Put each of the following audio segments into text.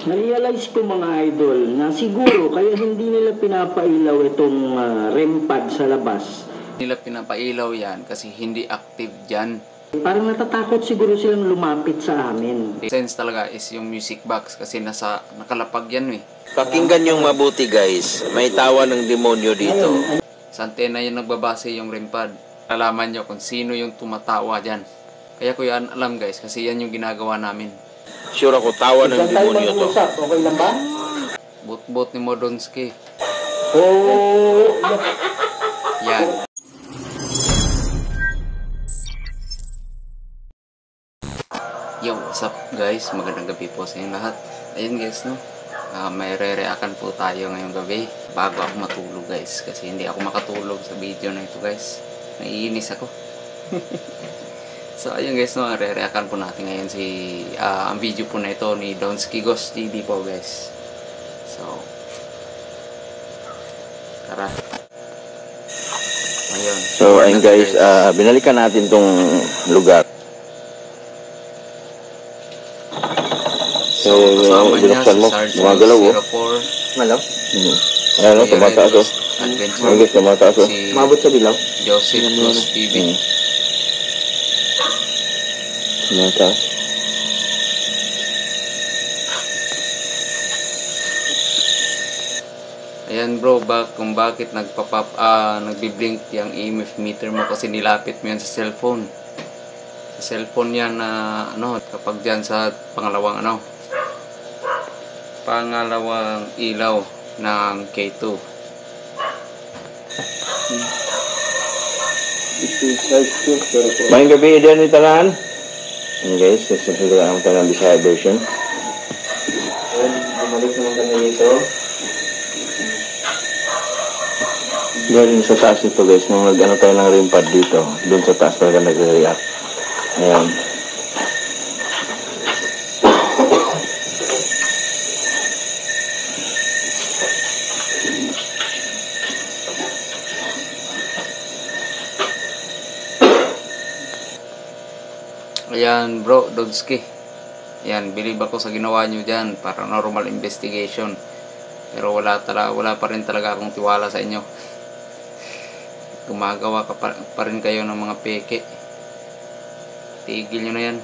Na-realize ko mga idol na siguro kaya hindi nila pinapailaw itong REM pad sa labas. Nila pinapailaw yan kasi hindi active dyan. Parang natatakot siguro silang lumapit sa amin. Sense talaga is yung music box kasi nakalapag yan eh. Pakinggan yung mabuti guys. May tawa ng demonyo dito. Sa antena yung nagbabase yung REM pad. Alaman nyo kung sino yung tumatawa dyan. Kaya ko yan alam guys kasi yan yung ginagawa namin. Sure ako tawa ng demonyo to. Okay lang ba? Bot-bot ni Modonski. Oh, Yan. Yo, what's up guys? Magandang gabi po sa inyo lahat. Ayun guys, no? May re-reaction po tayo ngayong gabi bago ako matulog guys. Kasi hindi ako makatulog sa video na ito guys. Naiinis ako. So ayun guys, no? Re-reaction po natin ngayon ang video po na ito ni Donski Ghost TV po guys. So tara. Ayun. So ayun guys, binalikan natin tong lugar. So, binuksan mo, mga galaw oh. Malaw? Ano, tumataas oh. Guys, tumataas oh. Mabot sa dilaw? Joseph Plus TV. Tumataas. Ayan bro, kung bakit nagbi-blink yung EMF meter mo kasi nilapit mo yan sa cellphone. Sa cellphone yan na kapag dyan sa pangalawang ilaw ng K2. Maing gabi din ni tanan. Guys, nagsasagot ang tanan Bisaya version. Bumalik naman kami dito. Galing sa taas nito guys, nung tayo ng REM pad dito, doon sa taas talaga nag-react. Ayan. Ayan bro, Donski. Ayan, believe ako sa ginawa nyo dyan, paranormal investigation. Pero wala pa rin talaga akong tiwala sa inyo. Gumagawa pa rin kayo ng mga peke. Tigil nyo na yan.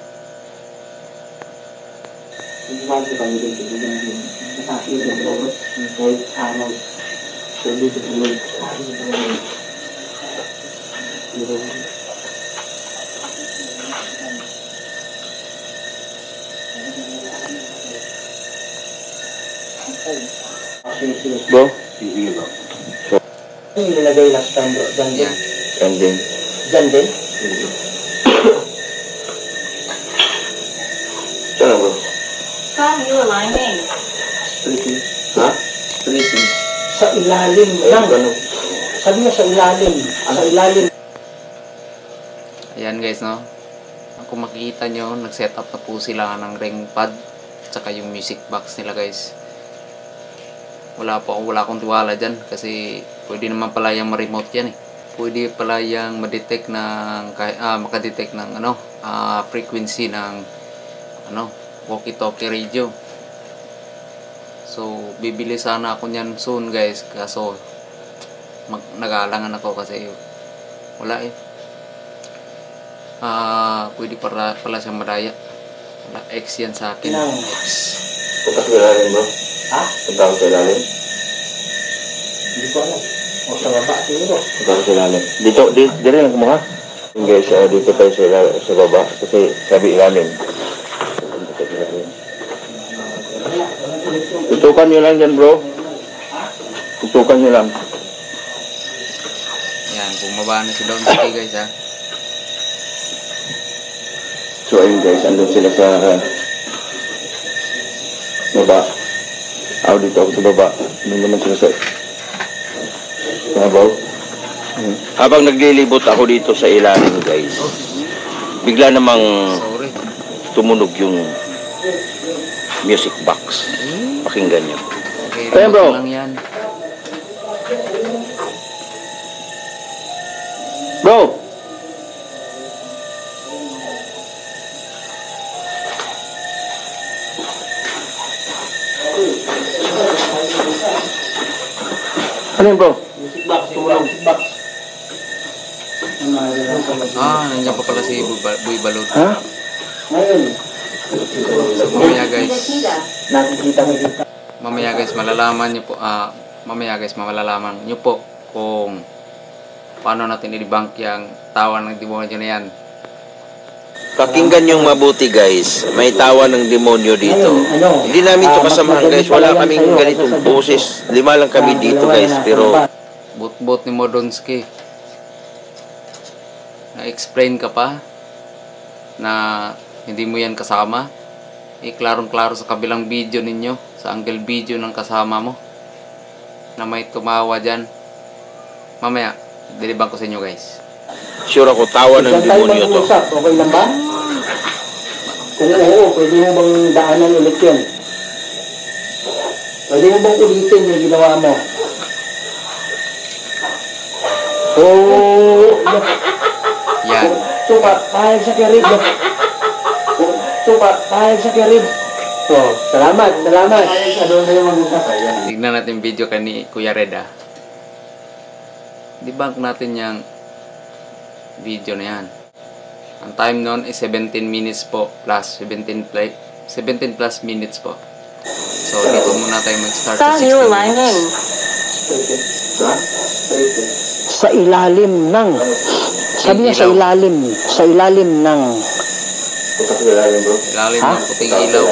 Bro? Yung nilagay last time bro, dyan din. Ayan. Yan din. Dyan din? Saan na bro? Saan you aligning? Splitting. Ha? Splitting. Sa ilalim lang. Sabi nga sa ilalim. Sa ilalim. Ayan guys, no? Kung makikita nyo, nag-set up na po sila ng ring pad tsaka yung music box nila guys. Wala akong tiwala dyan kasi pwede naman pala yung ma-remote yan eh. Pwede pala yung ma-detect ng makadetect ng frequency ng walkie-talkie radio. So bibili sana ako niyan soon guys, kaso nag-aalangan ako kasi wala eh. Pwede pala siyang madaya. Wala X yan sa akin. X. Punta sa ilalim bro? Ha? Punta sa ilalim? Hindi ko alam. O sa baba siguro. Punta sa ilalim. Dito rin ang kumuha. Guys, dito tayo sa baba kasi sabi ilalim. Tutukan nyo lang dyan bro. Tutukan nyo lang. Yan, bumaba na si Donski guys ha. So ayun guys, andun sila sa baba. Dito ako sa baba. Andun naman sila sa babaw. Habang naglilibot ako dito sa ilalim guys, bigla namang tumunog yung music box. Pakinggan nyo. Okay, Ayan, bro. lang yan. Bro! Ano yun, bro? Music box, music box. Nandiyan pa pala si Boy Balot. Ha? Ngayon, So, mamaya guys, nakikita mo dito. mamaya guys, malalaman nyo po, malalaman nyo po kung paano natin i-debunk yung tawa ng demonyo na yan. Pakinggan yung mabuti guys, may tawa ng demonyo dito. Ano, Hindi namin to kasamahan guys, wala kaming ganitong boses. 5 lang kami dito guys, pero Bot-bot ni Modonski. Na-explain ka pa na hindi mo yan kasama. Klarong-klaro sa kabilang video ninyo, sa angle video ng kasama mo, na may tumawa dyan. Mamaya, dilibang ko sa inyo guys. sure ako tawa ng Diyan tayo demonyo to. mag-uusap, okay lang ba? Kung oo, pwede mo bang daanan ulit yun? Pwede mo bang ulitin yung ginawa mo? Oo, Yan. suka, pahayag sa kirig. Suka, pahayag sa kirig. Oh, salamat. Ano na yung mag-usap? Ayan. Tignan natin yung video kay ni Kuya Reda. Debunk natin yung video na yan. Ang time nun is 17 minutes po plus 17 plus minutes po. So dito muna tayo mag-start sa 16 minutes. Sa ilalim ng, sabi niya sa ilalim ng, Ilalim ng puting ilaw.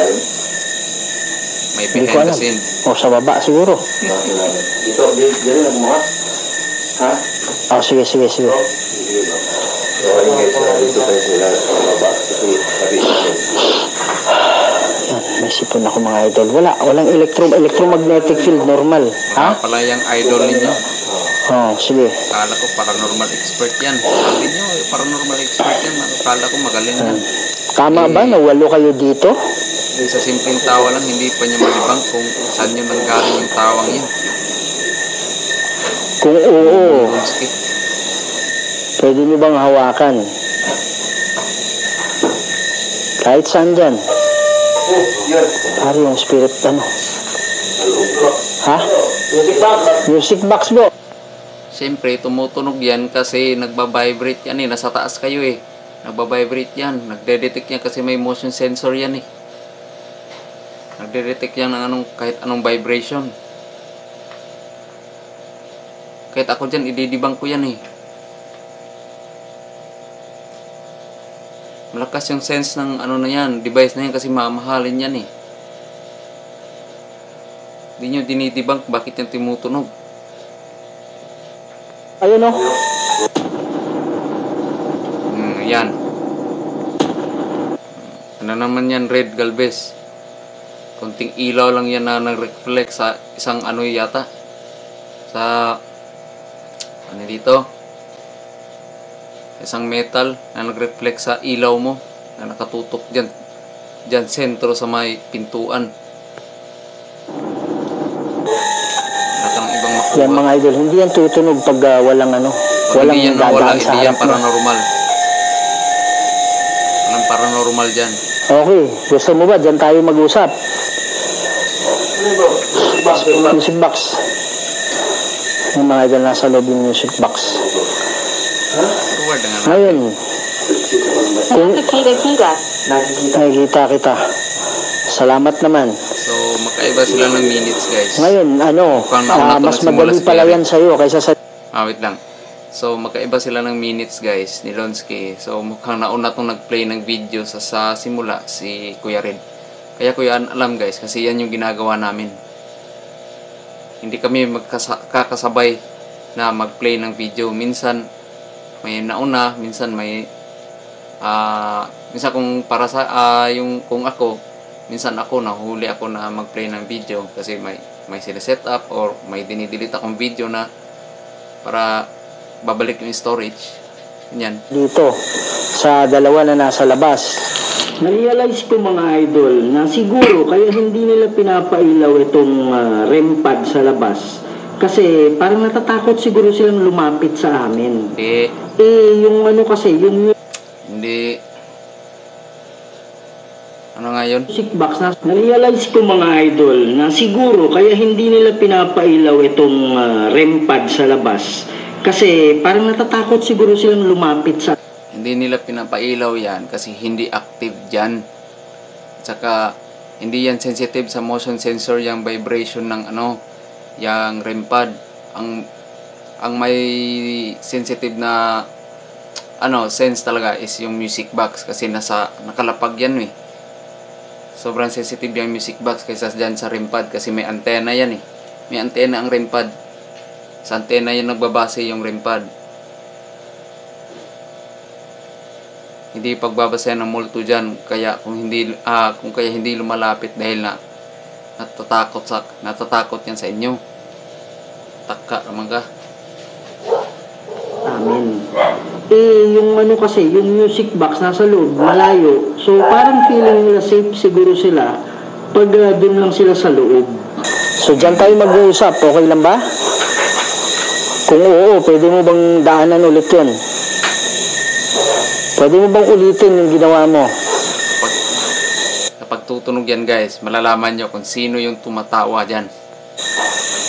May hindi ko behind the alam. scene. O sa baba siguro. Dito, dito lang mo. Ha? O sige. So, ayun guys, dito tayo sila sa baba. Kasi sabi Yan, may sipon ako mga idol. Walang electromagnetic field, normal. Wala pala yung idol ninyo. Oh, sige. Akala ko paranormal expert yan. Sabi nyo, paranormal expert yan. Akala ko magaling yan. Tama ba na 8 kayo dito? Sa simpleng tawa lang, hindi pa niya malibang kung saan yun nanggaling yung tawang yun. Kung oo, Donski. pwede niyo bang hawakan? Kahit saan dyan. Pari yung spirit, ano? Ha? Music box bro. Siyempre, tumutunog yan kasi nagbabibrate yan eh. Nasa taas kayo eh. Nagbabibrate yan. Nagde-detect yan kasi may motion sensor yan eh. Nagde-detect yan ng kahit anong vibration. Kahit ako dyan, ididibang ko yan eh. Malakas yung sense ng ano na yan, device na yan kasi mamahalin yan eh. Hindi nyo dinidibang bakit yan tumutunog. Ayun o. Yan. Ano naman yan, Red Galvez? Konting ilaw lang yan na nag-reflect sa isang ano yata. Sa ano dito? Isang metal na nag-reflect sa ilaw mo na nakatutok dyan. Dyan sentro sa may pintuan. Wala kang ibang makuha. Yan mga idol, hindi yan tutunog pag walang ano. Pag Walang hindi yan nawala, dadaan sa hindi yan harap mo. paranormal. Walang paranormal dyan. Okay, gusto mo ba? Diyan tayo mag-usap. Music box. Yung mga idol nasa loob yung music box. Forward na nga natin. Ngayon, kung Nakikita. nakikita kita. Salamat naman. So, magkaiba sila ng minutes, guys. Ngayon, ano, Mukhang nauna to mas nagsimula madali si pala Jerry. yan sa'yo kaysa sa... Wait lang. So, magkaiba sila ng minutes, guys, ni Lonsky. So, mukhang nauna tong nag-play ng video sa simula, si Kuya Red. Kaya Kuya alam, guys, kasi yan yung ginagawa namin. Hindi kami kakasabay na mag-play ng video. Minsan, may nauna, minsan may... minsan kung para sa... kung ako, minsan ako, nahuli ako na mag-play ng video kasi may sila-set up or may dinidelete akong video na para babalik yung storage. Yan. dito sa dalawa na nasa labas. Na-realize ko mga idol na siguro kaya hindi nila pinapailaw itong REM pad sa labas kasi parang natatakot siguro silang lumapit sa amin. Hindi. Yung ano kasi, yung Hindi. Ano nga yun? music box na na-realize ko mga idol na siguro kaya hindi nila pinapailaw itong REM pad sa labas kasi parang natatakot siguro silang lumapit sa Hindi nila pinapailaw yan kasi hindi active dyan. Tsaka hindi yan sensitive sa motion sensor yung vibration ng yung REM pad. Ang may sensitive na sense talaga is yung music box kasi nakalapag yan eh. Sobrang sensitive yung music box kaysa dyan sa REM pad kasi may antena yan eh. May antena ang REM pad. Sa antena yan nagbabase yung REM pad. Hindi pagbabasehan ng multo dyan kaya kung kaya hindi lumalapit dahil natatakot yan sa inyo. Taka naman ka. amin. Yung kasi, yung music box nasa loob, malayo. So parang feeling nila safe siguro sila pag dun lang sila sa loob. So dyan tayo mag-uusap, okay lang ba? Kung oo, pwede mo bang daanan ulit yun? Pwede mo bang ulitin yung ginawa mo? Kapag tutunog yan guys, malalaman nyo kung sino yung tumatawa dyan.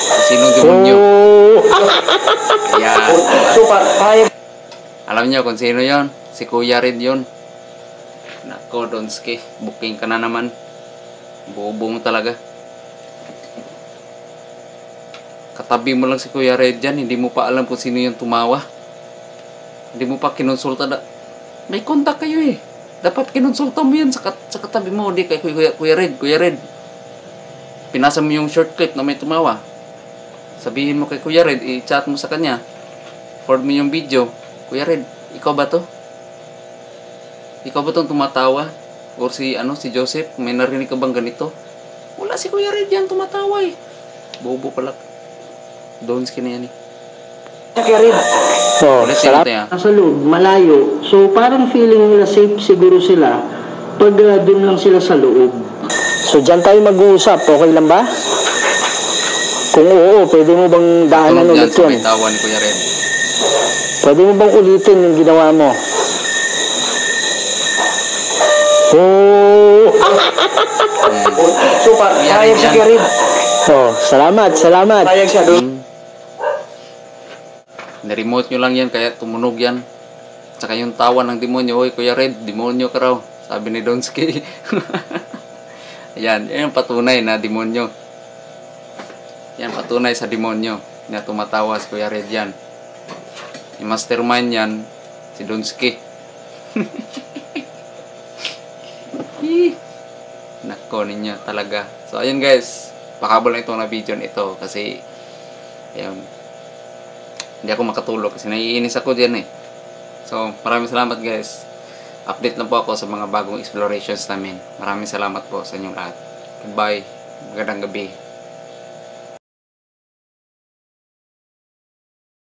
Kung sino yung demonyo. Ayan. Alam nyo kung sino yon? Si Kuya Red yun. Nako, Donski. Booking ka na naman. Bobo mo talaga. Katabi mo lang si Kuya Red dyan. Hindi mo pa alam kung sino yung tumawa. Hindi mo pa kinonsulta. May kontak kayo eh. Dapat kinonsulta mo yan sa katabi mo. Hindi kay Kuya Red. Kuya Red. Pinasa mo yung short clip na may tumawa. Sabihin mo kay Kuya Red. I-chat mo sa kanya. Forward mo yung video. Kuya Red, ikaw ba to? Ikaw ba tong tumatawa? Or si Joseph, may narinig ka bang ganito? Wala, si Kuya Red yan tumatawa eh. Bobo pala. Donski na yan eh. Kuya Red. So, Ulit sarap. yun, Nasa loob, malayo. So parang feeling nila safe siguro sila pag dun lang sila sa loob. So dyan tayo mag-uusap, okay lang ba? Kung oo, pwede mo bang daanan ulit Tunog yun? yan sa may tawa ni Kuya Red. Pwede mo bang ulitin yung ginawa mo? Super, payag siya Kuya Red. Salamat. Payag siya doon. Na-remote nyo lang yan, kaya tumunog yan. Tsaka yung tawa ng demonyo, oy Kuya Red, demonyo ka raw. Sabi ni Donski. Yan yung patunay na demonyo. Yan, patunay sa demonyo na tumatawa si Kuya Red yan. Yung mastermind yan, si Donski. Nako ninyo talaga. So ayun guys, pakabol na itong na video nito kasi ayun, hindi ako makatulog kasi naiinis ako dyan eh. So maraming salamat guys. Update lang po ako sa mga bagong explorations namin. Maraming salamat po sa inyong lahat. Goodbye. Magandang gabi.